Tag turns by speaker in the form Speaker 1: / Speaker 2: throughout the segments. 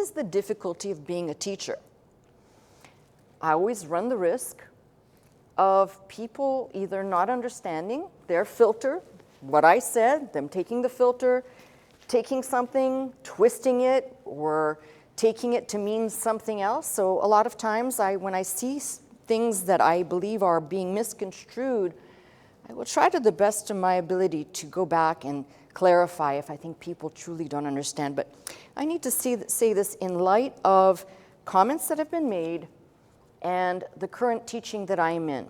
Speaker 1: is the difficulty of being a teacher. I always run the risk of people either not understanding their filter, what I said, them taking the filter, taking something, twisting it, or taking it to mean something else. So a lot of times when I see things that I believe are being misconstrued, I will try to the best of my ability to go back and clarify if I think people truly don't understand. But I need to say this in light of comments that have been made and the current teaching that I am in.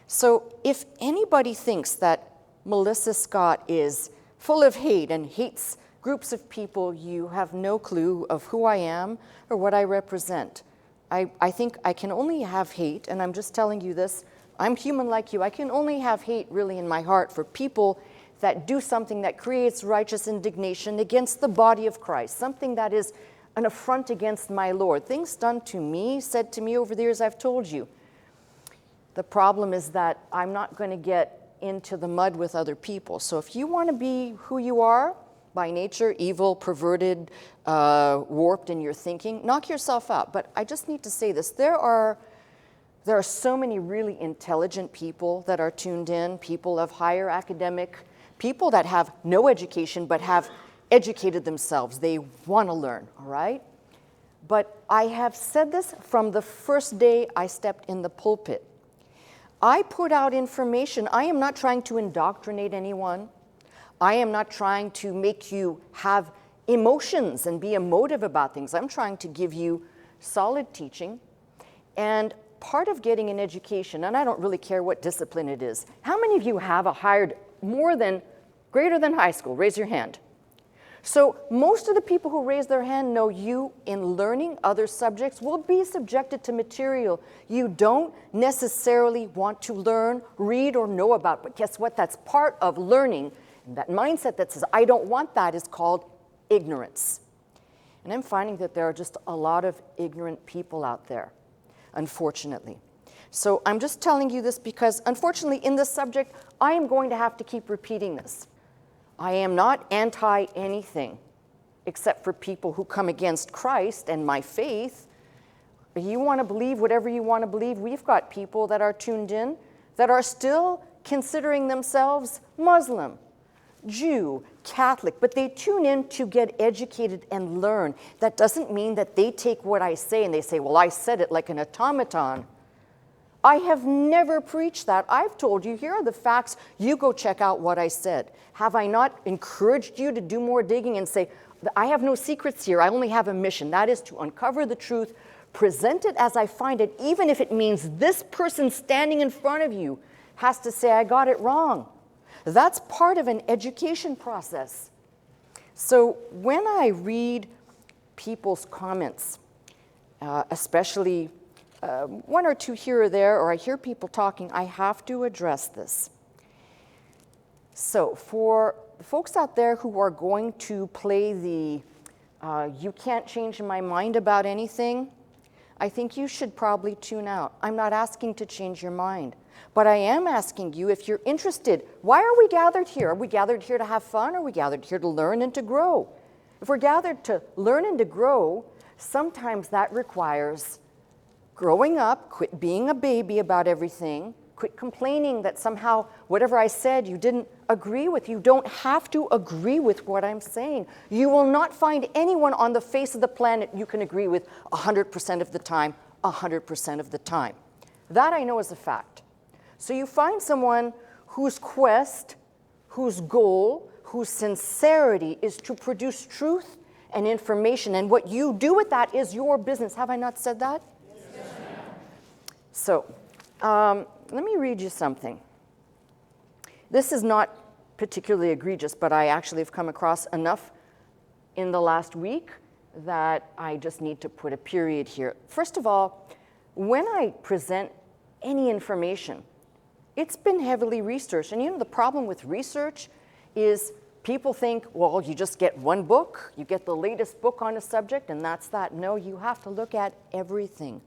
Speaker 1: So if anybody thinks that Melissa Scott is full of hate and hates groups of people, you have no clue of who I am or what I represent. I think I can only have hate, and I'm just telling you this, I'm human like you. I can only have hate really in my heart for people that do something that creates righteous indignation against the body of Christ, something that is an affront against my Lord. Things done to me, said to me over the years, I've told you. The problem is that I'm not going to get into the mud with other people. So if you want to be who you are, by nature, evil, perverted, warped in your thinking, knock yourself out. But I just need to say this. There are so many really intelligent people that are tuned in, people of higher academic, people that have no education but have educated themselves. They want to learn, all right? But I have said this from the first day I stepped in the pulpit. I put out information. I am not trying to indoctrinate anyone. I am not trying to make you have emotions and be emotive about things. I'm trying to give you solid teaching. And part of getting an education, and I don't really care what discipline it is. How many of you have hired greater than high school? Raise your hand. So most of the people who raise their hand know you in learning other subjects will be subjected to material you don't necessarily want to learn, read, or know about. But guess what? That's part of learning. And that mindset that says, I don't want that, is called ignorance. And I'm finding that there are just a lot of ignorant people out there, unfortunately. So I'm just telling you this because, unfortunately, in this subject, I am going to have to keep repeating this. I am not anti-anything, except for people who come against Christ and my faith. You want to believe whatever you want to believe. We've got people that are tuned in that are still considering themselves Muslim, Jew, Catholic, but they tune in to get educated and learn. That doesn't mean that they take what I say and they say, well, I said it like an automaton. I have never preached that. I've told you, here are the facts. You go check out what I said. Have I not encouraged you to do more digging and say, I have no secrets here. I only have a mission. That is to uncover the truth, present it as I find it, even if it means this person standing in front of you has to say, I got it wrong. That's part of an education process. So when I read people's comments, especially one or two here or there, or I hear people talking, I have to address this. So for folks out there who are going to play the you can't change my mind about anything, I think you should probably tune out. I'm not asking to change your mind, but I am asking you, if you're interested, why are we gathered here? Are we gathered here to have fun, or are we gathered here to learn and to grow? If we're gathered to learn and to grow, sometimes that requires growing up, quit being a baby about everything, quit complaining that somehow whatever I said you didn't agree with. You don't have to agree with what I'm saying. You will not find anyone on the face of the planet you can agree with 100% of the time, 100% of the time. That I know is a fact. So you find someone whose quest, whose goal, whose sincerity is to produce truth and information, and what you do with that is your business. Have I not said that? Yes. So let me read you something. This is not particularly egregious, but I actually have come across enough in the last week that I just need to put a period here. First of all, when I present any information, it's been heavily researched. And you know, the problem with research is people think, well, you just get one book, you get the latest book on a subject, and that's that. No, you have to look at everything.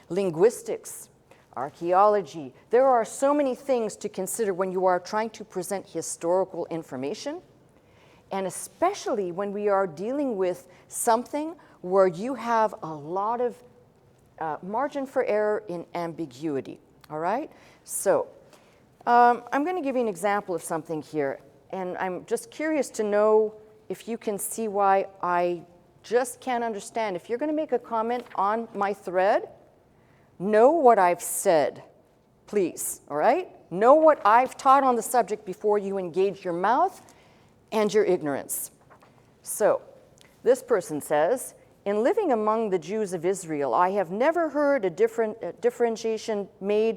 Speaker 1: Linguistics, archaeology. There are so many things to consider when you are trying to present historical information, and especially when we are dealing with something where you have a lot of margin for error in ambiguity, all right? So I'm going to give you an example of something here, and I'm just curious to know if you can see why I just can't understand. If you're going to make a comment on my thread, know what I've said, please, all right? Know what I've taught on the subject before you engage your mouth and your ignorance. So this person says, in living among the Jews of Israel, I have never heard a differentiation made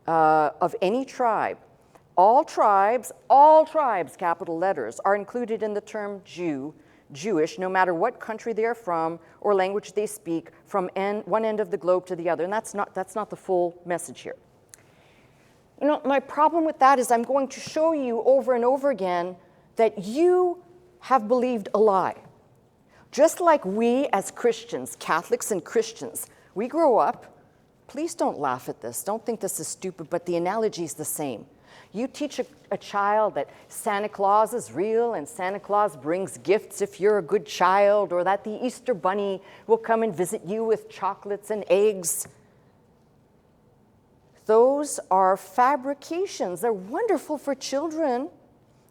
Speaker 1: of any tribe. All tribes, capital letters, are included in the term Jew, Jewish, no matter what country they are from or language they speak, from one end of the globe to the other. And that's not the full message here. You know, my problem with that is I'm going to show you over and over again that you have believed a lie. Just like we as Christians, Catholics and Christians, we grow up, please don't laugh at this, don't think this is stupid, but the analogy is the same. You teach a child that Santa Claus is real and Santa Claus brings gifts if you're a good child, or that the Easter Bunny will come and visit you with chocolates and eggs. Those are fabrications. They're wonderful for children,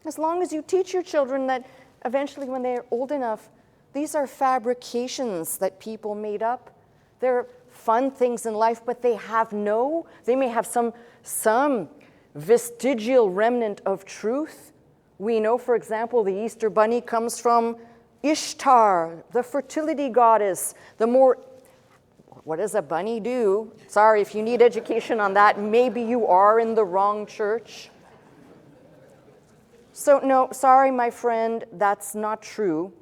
Speaker 1: as long as you teach your children that eventually when they're old enough, these are fabrications that people made up. They're fun things in life, but they may have some vestigial remnant of truth. We know, for example, the Easter Bunny comes from Ishtar, the fertility goddess. What does a bunny do? Sorry, if you need education on that, maybe you are in the wrong church. So no, sorry, my friend, that's not true.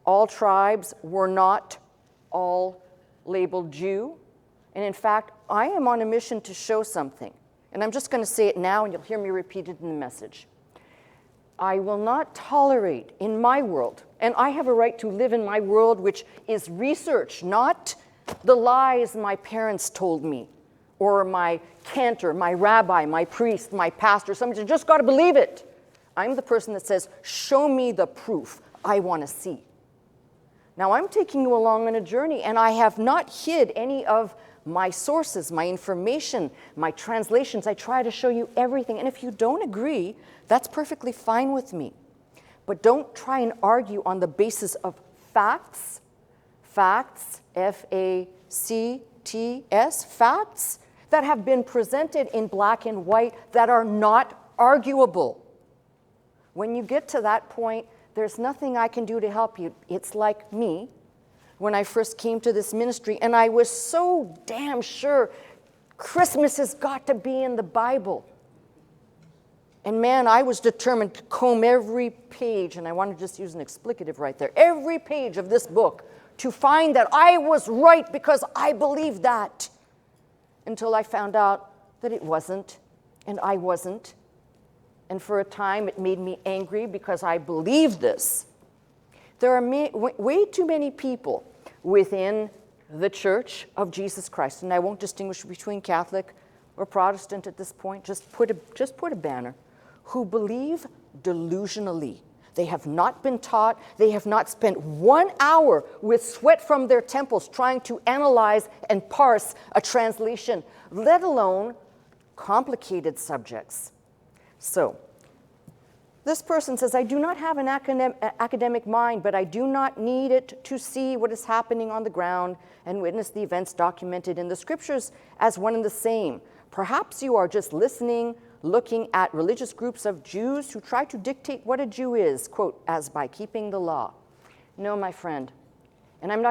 Speaker 1: All tribes were not all labeled Jew. And in fact, I am on a mission to show something. And I'm just going to say it now, and you'll hear me repeat it in the message. I will not tolerate in my world, and I have a right to live in my world, which is research, not the lies my parents told me, or my cantor, my rabbi, my priest, my pastor. Somebody just got to believe it. I'm the person that says, show me the proof. I want to see. Now, I'm taking you along on a journey, and I have not hid any of my sources, my information, my translations. I try to show you everything. And if you don't agree, that's perfectly fine with me. But don't try and argue on the basis of facts, F-A-C-T-S, facts that have been presented in black and white that are not arguable. When you get to that point, there's nothing I can do to help you. It's like me when I first came to this ministry, and I was so damn sure Christmas has got to be in the Bible. And man, I was determined to comb every page, and I want to just use an explicative right there, every page of this book to find that I was right because I believed that, until I found out that it wasn't, and I wasn't. And for a time, it made me angry because I believed this. There are way too many people within the Church of Jesus Christ, and I won't distinguish between Catholic or Protestant at this point, just put a banner, who believe delusionally. They have not been taught, they have not spent 1 hour with sweat from their temples trying to analyze and parse a translation, let alone complicated subjects. So, this person says, I do not have an academic mind, but I do not need it to see what is happening on the ground and witness the events documented in the scriptures as one and the same. Perhaps you are just listening, looking at religious groups of Jews who try to dictate what a Jew is, quote, as by keeping the law. No, my friend, and I'm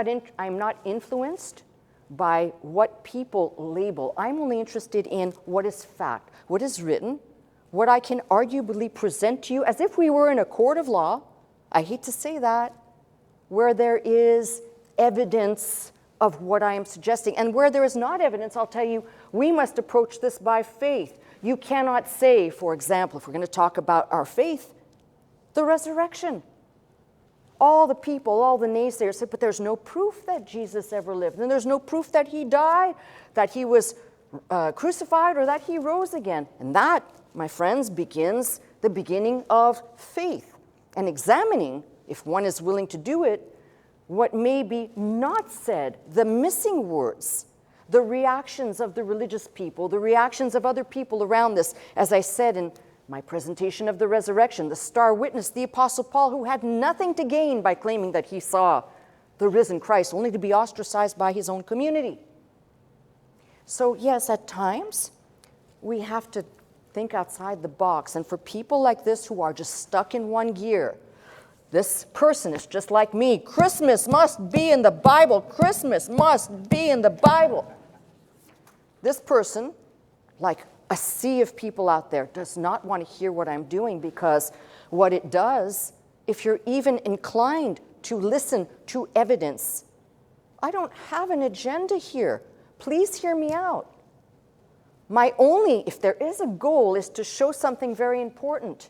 Speaker 1: not influenced by what people label. I'm only interested in what is fact, what is written, what I can arguably present to you as if we were in a court of law. I hate to say that, where there is evidence of what I am suggesting. And where there is not evidence, I'll tell you, we must approach this by faith. You cannot say, for example, if we're going to talk about our faith, the resurrection. All the people, all the naysayers said, but there's no proof that Jesus ever lived. And there's no proof that he died, that he was crucified, or that he rose again. And that, my friends, begins the beginning of faith. And examining, if one is willing to do it, what may be not said, the missing words, the reactions of the religious people, the reactions of other people around this. As I said in my presentation of the resurrection, the star witness, the Apostle Paul, who had nothing to gain by claiming that he saw the risen Christ, only to be ostracized by his own community. So yes, at times, we have to think outside the box. And for people like this who are just stuck in one gear, this person is just like me. Christmas must be in the Bible. Christmas must be in the Bible. This person, like a sea of people out there, does not want to hear what I'm doing, because what it does, if you're even inclined to listen to evidence, I don't have an agenda here. Please hear me out. My only, if there is a goal, is to show something very important.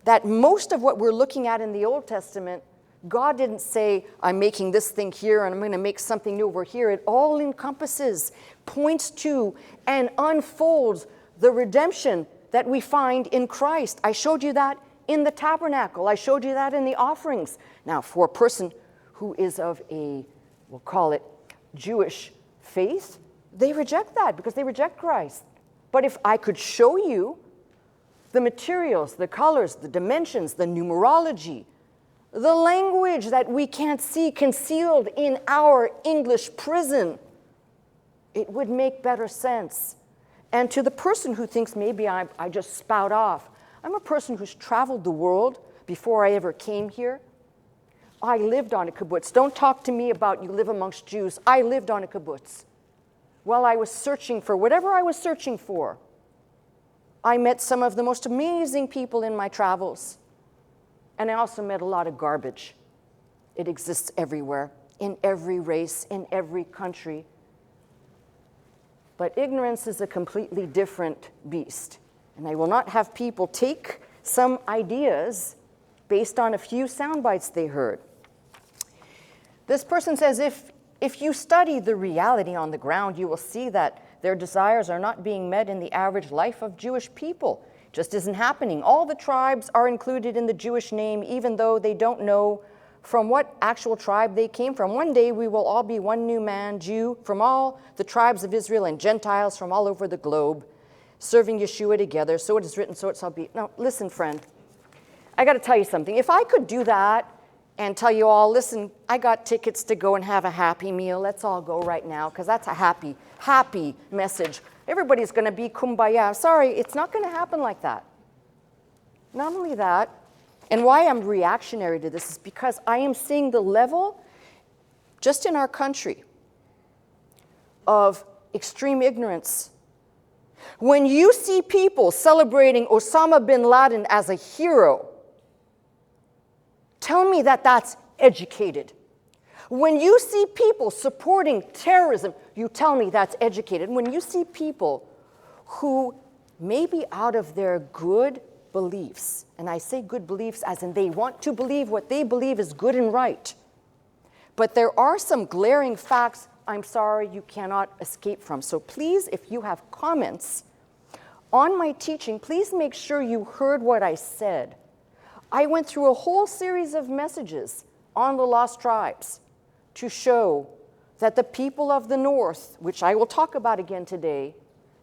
Speaker 1: That most of what we're looking at in the Old Testament, God didn't say, I'm making this thing here and I'm going to make something new over here. It all encompasses, points to, and unfolds the redemption that we find in Christ. I showed you that in the tabernacle. I showed you that in the offerings. Now, for a person who is of a, we'll call it Jewish faith, they reject that because they reject Christ. But if I could show you the materials, the colors, the dimensions, the numerology, the language that we can't see concealed in our English prison, it would make better sense. And to the person who thinks maybe I just spout off, I'm a person who's traveled the world before I ever came here. I lived on a kibbutz. Don't talk to me about you live amongst Jews. I lived on a kibbutz. While I was searching for whatever I was searching for, I met some of the most amazing people in my travels. And I also met a lot of garbage. It exists everywhere, in every race, in every country. But ignorance is a completely different beast. And I will not have people take some ideas based on a few sound bites they heard. This person says, if you study the reality on the ground, you will see that their desires are not being met in the average life of Jewish people. It just isn't happening. All the tribes are included in the Jewish name, even though they don't know from what actual tribe they came from. One day we will all be one new man, Jew, from all the tribes of Israel and Gentiles from all over the globe, serving Yeshua together. So it is written, so it shall be. Now, listen, friend, I got to tell you something. If I could do that and tell you all, listen, I got tickets to go and have a happy meal. Let's all go right now, because that's a happy message. Everybody's going to be kumbaya. Sorry, it's not going to happen like that. Not only that, and why I'm reactionary to this is because I am seeing the level, just in our country, of extreme ignorance. When you see people celebrating Osama bin Laden as a hero, tell me that that's educated. When you see people supporting terrorism, you tell me that's educated. When you see people who maybe out of their good beliefs, and I say good beliefs as in they want to believe what they believe is good and right, but there are some glaring facts, I'm sorry, you cannot escape from. So please, if you have comments on my teaching, please make sure you heard what I said. I went through a whole series of messages on the lost tribes to show that the people of the north, which I will talk about again today,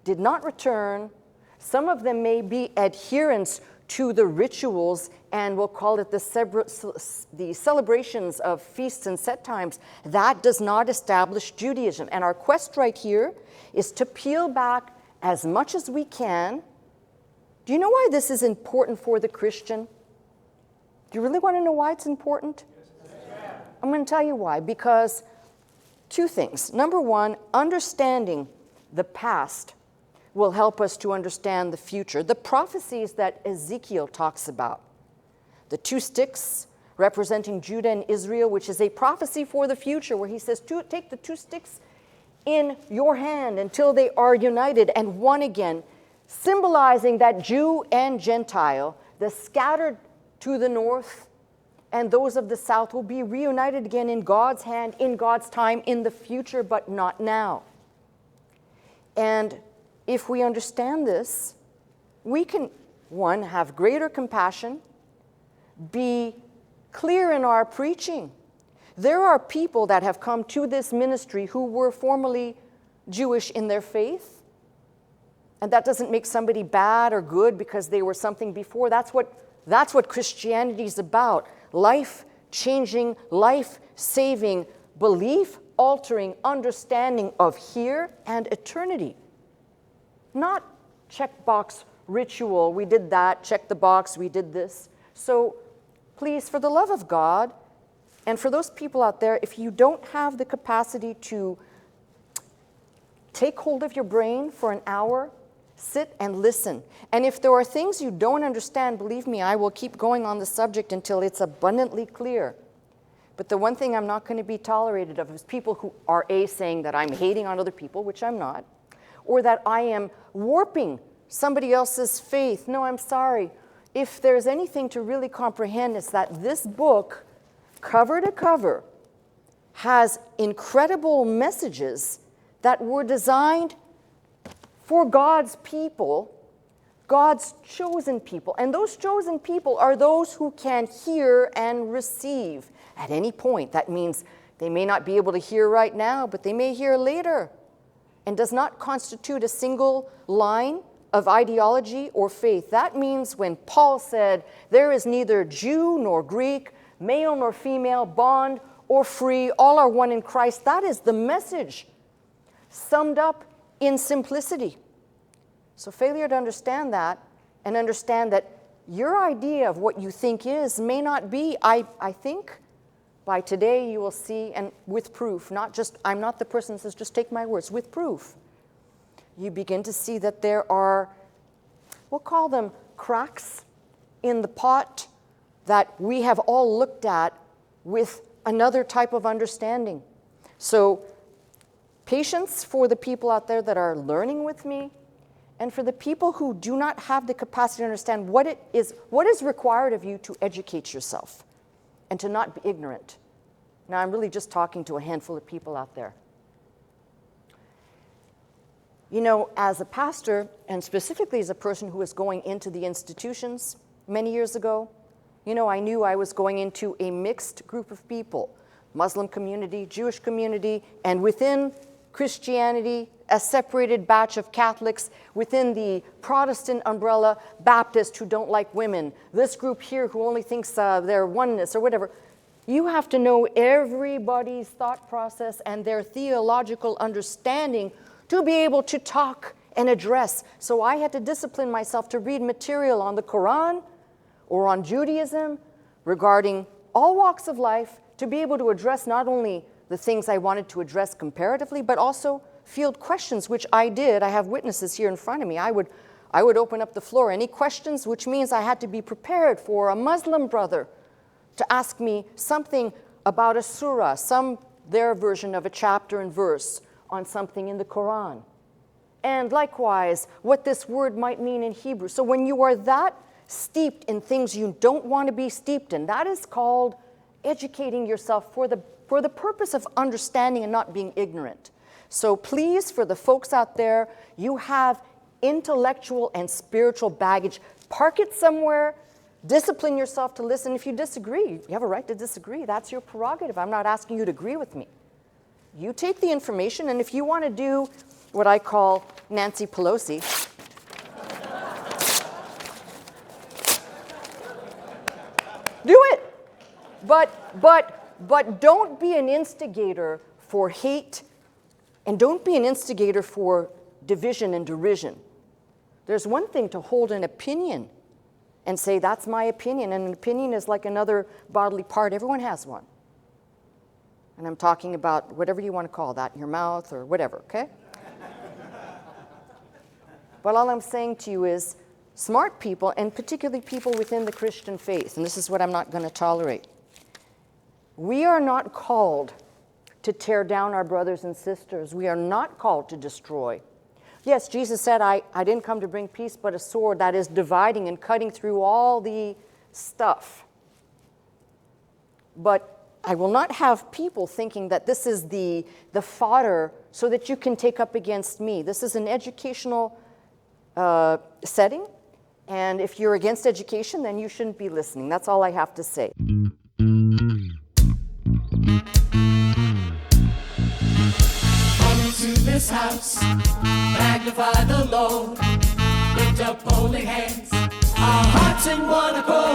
Speaker 1: did not return. Some of them may be adherents to the rituals, and we'll call it the celebrations of feasts and set times. That does not establish Judaism. And our quest right here is to peel back as much as we can. Do you know why this is important for the Christian? Do you really want to know why it's important? Yes. I'm going to tell you why. Because two things. Number one, understanding the past will help us to understand the future. The prophecies that Ezekiel talks about, the two sticks representing Judah and Israel, which is a prophecy for the future, where he says, take the two sticks in your hand until they are united and one again, symbolizing that Jew and Gentile, the scattered to the north and those of the south, will be reunited again in God's hand, in God's time, in the future, but not now. And if we understand this, we can, one, have greater compassion, be clear in our preaching. There are people that have come to this ministry who were formerly Jewish in their faith, and that doesn't make somebody bad or good because they were something before. That's what Christianity is about. Life-changing, life-saving, belief-altering understanding of here and eternity. Not checkbox ritual, we did that, check the box, we did this. So please, for the love of God, and for those people out there, if you don't have the capacity to take hold of your brain for an hour, sit and listen. And if there are things you don't understand, believe me, I will keep going on the subject until it's abundantly clear. But the one thing I'm not going to be tolerated of is people who are saying that I'm hating on other people, which I'm not, or that I am warping somebody else's faith. No, I'm sorry. If there's anything to really comprehend, it's that this book, cover to cover, has incredible messages that were designed for God's people, God's chosen people. And those chosen people are those who can hear and receive at any point. That means they may not be able to hear right now, but they may hear later, and does not constitute a single line of ideology or faith. That means when Paul said, there is neither Jew nor Greek, male nor female, bond or free, all are one in Christ. That is the message summed up in simplicity. So failure to understand that, and understand that your idea of what you think is may not be. I think by today you will see, and with proof, not just, I'm not the person that says just take my words, with proof, you begin to see that there are, we'll call them cracks in the pot that we have all looked at with another type of understanding. So patience for the people out there that are learning with me, and for the people who do not have the capacity to understand what is required of you to educate yourself and to not be ignorant. Now, I'm really just talking to a handful of people out there. You know, as a pastor, and specifically as a person who was going into the institutions many years ago, you know, I knew I was going into a mixed group of people, Muslim community, Jewish community, and within Christianity, a separated batch of Catholics, within the Protestant umbrella, Baptists who don't like women, this group here who only thinks they're oneness or whatever. You have to know everybody's thought process and their theological understanding to be able to talk and address. So I had to discipline myself to read material on the Quran or on Judaism regarding all walks of life, to be able to address not only the things I wanted to address comparatively, but also field questions, which I did. I have witnesses here in front of me. I would open up the floor. Any questions, which means I had to be prepared for a Muslim brother to ask me something about a surah, their version of a chapter and verse on something in the Quran. And likewise, what this word might mean in Hebrew. So when you are that steeped in things you don't want to be steeped in, that is called educating yourself for the purpose of understanding and not being ignorant. So please, for the folks out there, you have intellectual and spiritual baggage. Park it somewhere. Discipline yourself to listen. If you disagree, you have a right to disagree. That's your prerogative. I'm not asking you to agree with me. You take the information, and if you want to do what I call Nancy Pelosi, do it. But don't be an instigator for hate, and don't be an instigator for division and derision. There's one thing to hold an opinion and say, that's my opinion, and an opinion is like another bodily part. Everyone has one. And I'm talking about whatever you want to call that, your mouth or whatever, okay? But all I'm saying to you is, smart people, and particularly people within the Christian faith, and this is what I'm not going to tolerate, we are not called to tear down our brothers and sisters. We are not called to destroy. Yes, Jesus said, I didn't come to bring peace, but a sword that is dividing and cutting through all the stuff. But I will not have people thinking that this is the fodder so that you can take up against me. This is an educational setting, and if you're against education, then you shouldn't be listening. That's all I have to say.
Speaker 2: this house. Magnify the Lord. Lift up holy hands. Our hearts in one accord.